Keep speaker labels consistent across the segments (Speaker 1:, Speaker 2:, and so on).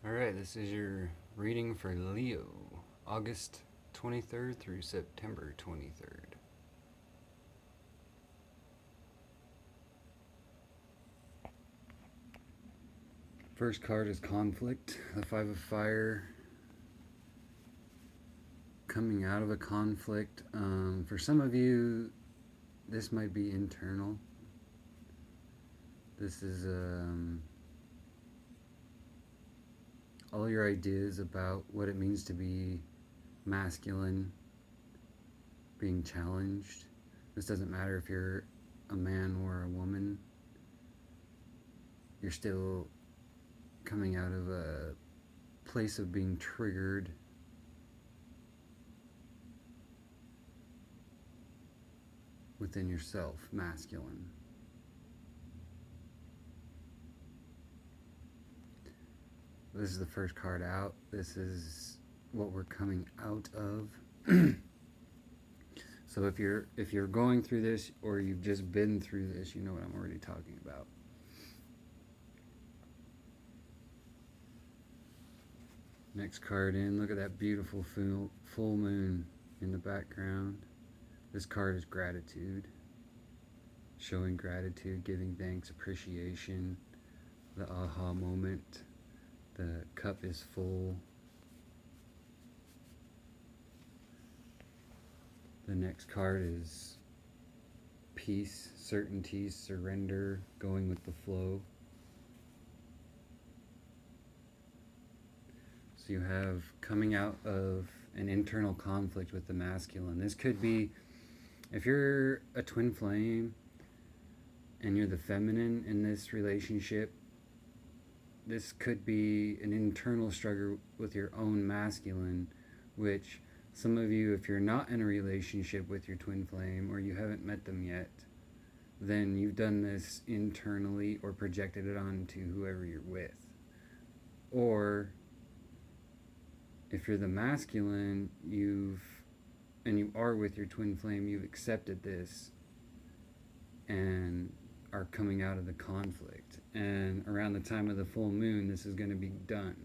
Speaker 1: Alright, this is your reading for Leo, August 23rd through September 23rd. First card is Conflict, the Five of Fire. Coming out of a conflict. For some of you, this might be internal. This is all your ideas about what it means to be masculine being challenged. This doesn't matter if you're a man or a woman. You're still coming out of a place of being triggered. Within yourself, masculine. This is the first card out. This is what we're coming out of. So if you're going through this or you've just been through this, you know what I'm already talking about. Next card in, look at that beautiful full moon in the background. This card is gratitude. Showing gratitude, giving thanks, appreciation, the aha moment. The cup is full. The next card is peace, certainty, surrender, going with the flow. So you have coming out of an internal conflict with the masculine. This could be, if you're a twin flame and you're the feminine in this relationship, this could be an internal struggle with your own masculine, which some of you, if you're not in a relationship with your twin flame or you haven't met them yet, then you've done this internally or projected it onto whoever you're with. Or if you're the masculine, you are with your twin flame, you've accepted this and are coming out of the conflict. And around the time of the full moon, this is going to be done.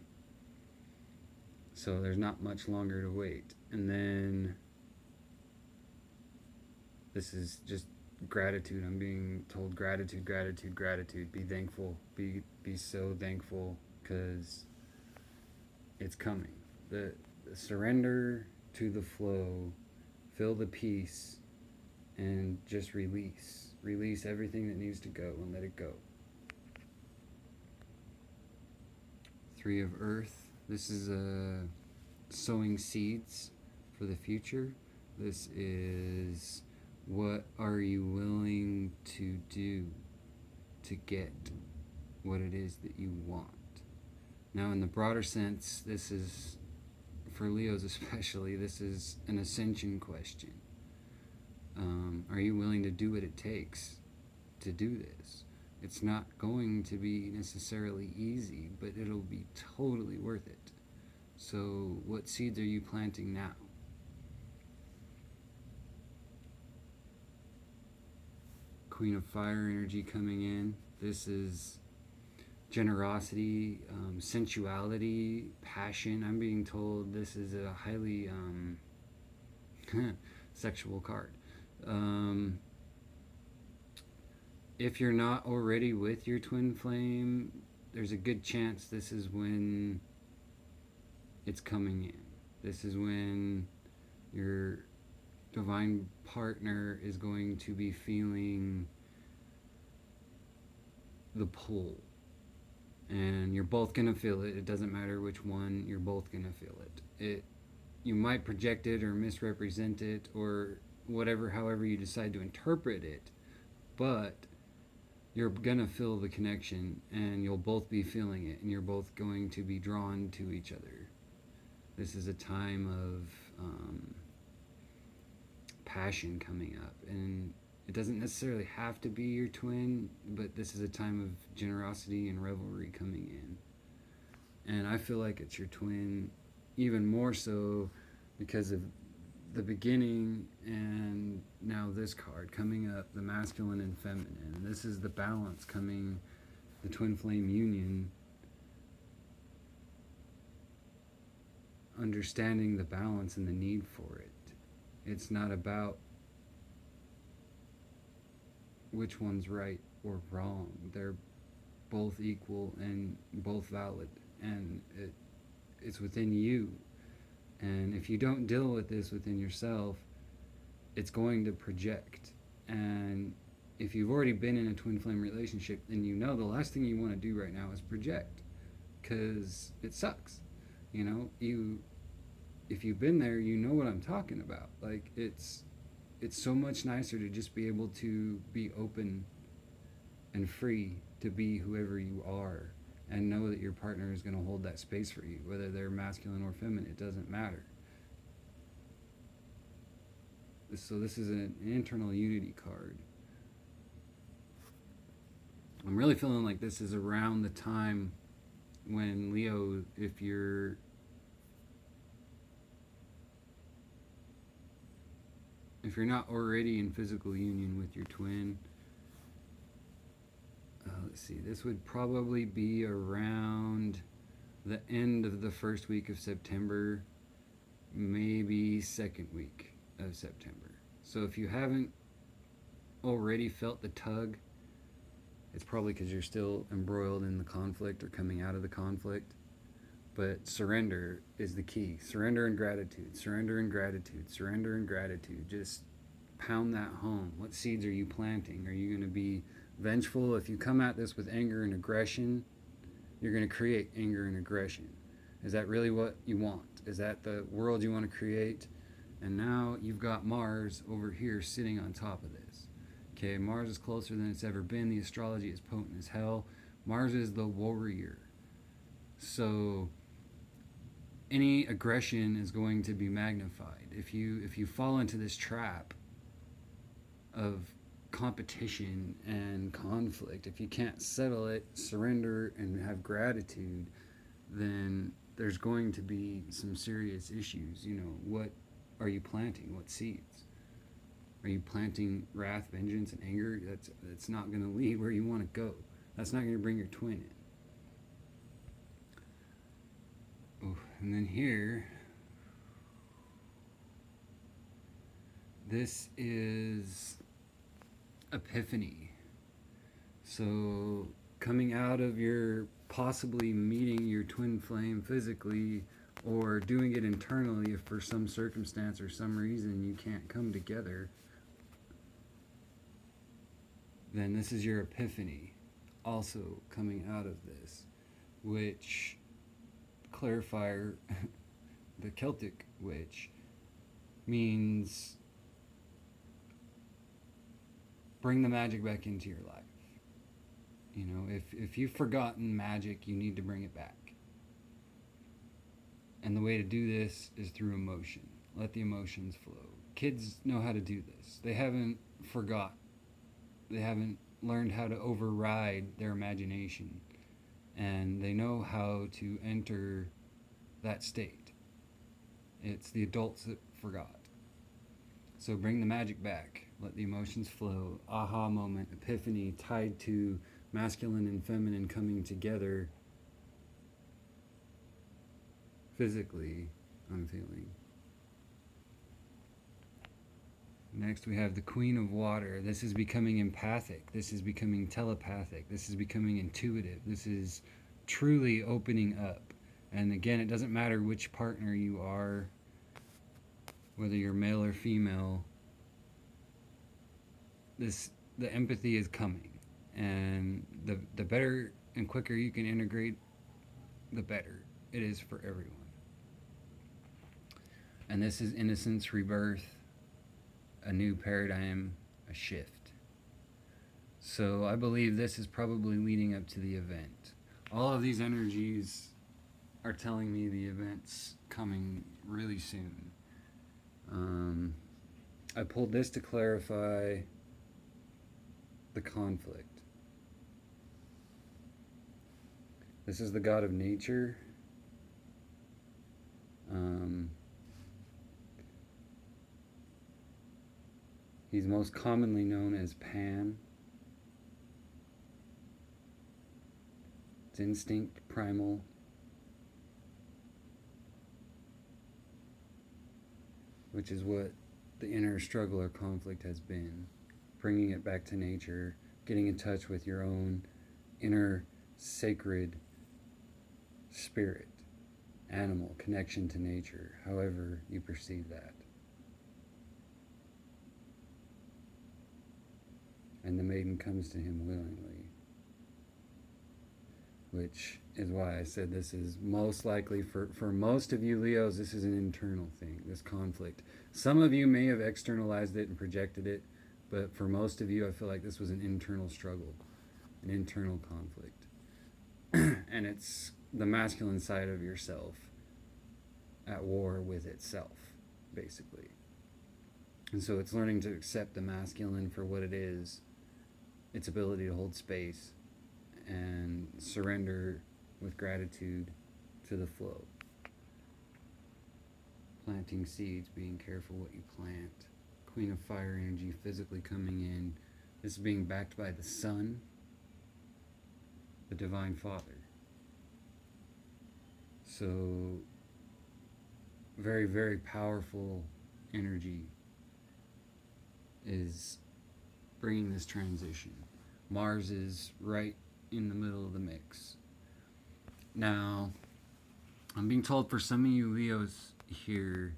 Speaker 1: So there's not much longer to wait. And then this is just gratitude. I'm being told gratitude, gratitude, gratitude. Be thankful. Be so thankful because it's coming. The surrender to the flow, feel the peace, and just release. Release everything that needs to go and let it go. Three of Earth. This is sowing seeds for the future. This is what are you willing to do to get what it is that you want. Now in the broader sense, this is, for Leos especially, this is an ascension question. Are you willing to do what it takes to do this? It's not going to be necessarily easy, but it'll be totally worth it. So what seeds are you planting now? Queen of Fire energy coming in. This is generosity, sensuality, passion. I'm being told this is a highly sexual card. If you're not already with your twin flame, there's a good chance this is when it's coming in. This is when your divine partner is going to be feeling the pull. And you're both going to feel it. It doesn't matter which one, you're both going to feel it. You might project it or misrepresent it or whatever, however you decide to interpret it, but you're going to feel the connection and you'll both be feeling it and you're both going to be drawn to each other. This is a time of passion coming up, and it doesn't necessarily have to be your twin, but this is a time of generosity and revelry coming in. And I feel like it's your twin even more so because of the beginning and now this card coming up, the masculine and feminine. This is the balance coming, the twin flame union understanding the balance and the need for it. It's not about which one's right or wrong. They're both equal and both valid, and it's within you. And if you don't deal with this within yourself, it's going to project. And if you've already been in a twin flame relationship, then you know the last thing you want to do right now is project, because it sucks. You know, if you've been there, you know what I'm talking about. Like, it's so much nicer to just be able to be open and free to be whoever you are, and know that your partner is going to hold that space for you, whether they're masculine or feminine. It doesn't matter. So this is an internal unity card. I'm really feeling like this is around the time when, Leo, if you're not already in physical union with your twin, let's see, this would probably be around the end of the first week of September, maybe second week of September. So if you haven't already felt the tug, it's probably because you're still embroiled in the conflict or coming out of the conflict. But surrender is the key. Surrender and gratitude. Surrender and gratitude. Surrender and gratitude. Just pound that home. What seeds are you planting? Are you going to be vengeful? If you come at this with anger and aggression, you're going to create anger and aggression. Is that really what you want? Is that the world you want to create? And now you've got Mars over here sitting on top of this. Okay, Mars is closer than it's ever been. The astrology is potent as hell. Mars is the warrior. So any aggression is going to be magnified. If you fall into this trap of competition and conflict, if you can't settle it, surrender, and have gratitude, then there's going to be some serious issues. You know, what are you planting? What seeds? Are you planting wrath, vengeance, and anger? That's not going to lead where you want to go. That's not going to bring your twin in. Oh, and then here, this is Epiphany. So coming out of your possibly meeting your twin flame physically, or doing it internally if for some circumstance or some reason you can't come together, then this is your epiphany also coming out of this, which clarifier, the Celtic witch, means bring the magic back into your life. You know, if you've forgotten magic, you need to bring it back. And the way to do this is through emotion. Let the emotions flow. Kids know how to do this. They haven't forgot. They haven't learned how to override their imagination. And they know how to enter that state. It's the adults that forgot. So bring the magic back. Let the emotions flow. Aha moment, epiphany, tied to masculine and feminine coming together physically, I'm feeling. Next we have the Queen of Water. This is becoming empathic. This is becoming telepathic. This is becoming intuitive. This is truly opening up. And again, it doesn't matter which partner you are, whether you're male or female, the empathy is coming. And the better and quicker you can integrate, the better it is for everyone. And this is innocence, rebirth, a new paradigm, a shift. So I believe this is probably leading up to the event. All of these energies are telling me the event's coming really soon. I pulled this to clarify the conflict. This is the god of nature. He's most commonly known as Pan. It's instinct, primal. which is what the inner struggle or conflict has been. Bringing it back to nature, getting in touch with your own inner sacred spirit, animal, connection to nature, however you perceive that. And the maiden comes to him willingly, which is why I said this is most likely, for most of you Leos, this is an internal thing, this conflict. Some of you may have externalized it and projected it, but for most of you, I feel like this was an internal struggle, an internal conflict. And it's the masculine side of yourself at war with itself, basically. And so it's learning to accept the masculine for what it is, its ability to hold space, and surrender with gratitude to the flow. Planting seeds, being careful what you plant. Queen of Fire energy physically coming in. This is being backed by the Sun, the Divine Father. So, very, very powerful energy is bringing this transition. Mars is right in the middle of the mix. Now, I'm being told for some of you Leos here,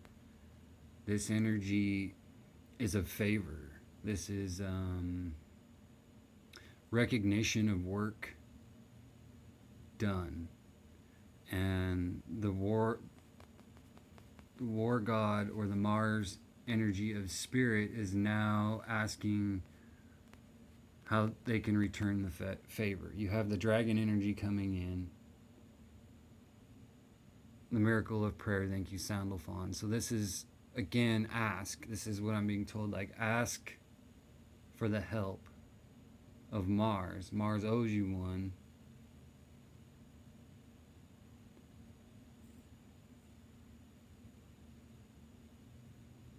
Speaker 1: this energy is a favor. This is recognition of work done. And the war god, or the Mars energy of spirit, is now asking how they can return the favor. You have the dragon energy coming in. The miracle of prayer, thank you, Sandalphon. So this is, again, ask. This is what I'm being told, like, ask for the help of Mars. Mars owes you one.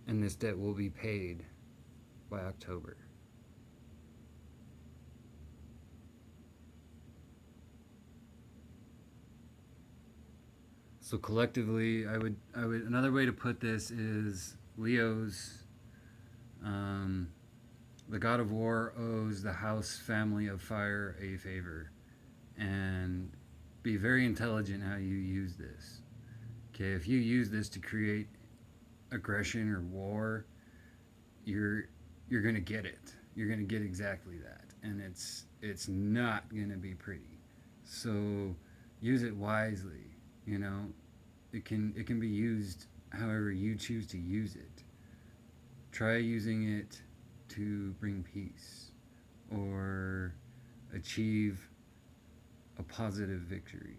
Speaker 1: And this debt will be paid by October. So collectively, I would another way to put this is Leo's, the god of war owes the house family of fire a favor, and be very intelligent how you use this. Okay, if you use this to create aggression or war, you're gonna get it. You're gonna get exactly that, and it's not gonna be pretty. So use it wisely. You know, it can be used however you choose to use it. Try using it to bring peace or achieve a positive victory.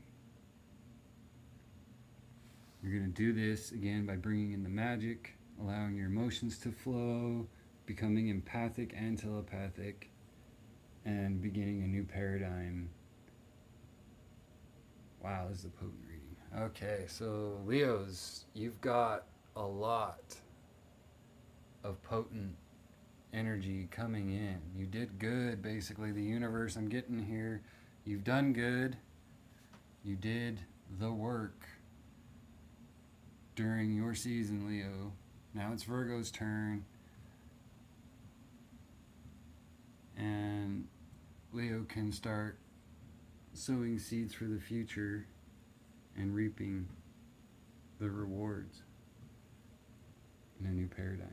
Speaker 1: You're going to do this again by bringing in the magic, allowing your emotions to flow, becoming empathic and telepathic, and beginning a new paradigm. Wow, this is a potent reading. Okay, so Leos, you've got a lot of potent energy coming in. You did good, basically. The universe, I'm getting here. You've done good. You did the work during your season, Leo. Now it's Virgo's turn. And Leo can start sowing seeds for the future and reaping the rewards in a new paradigm.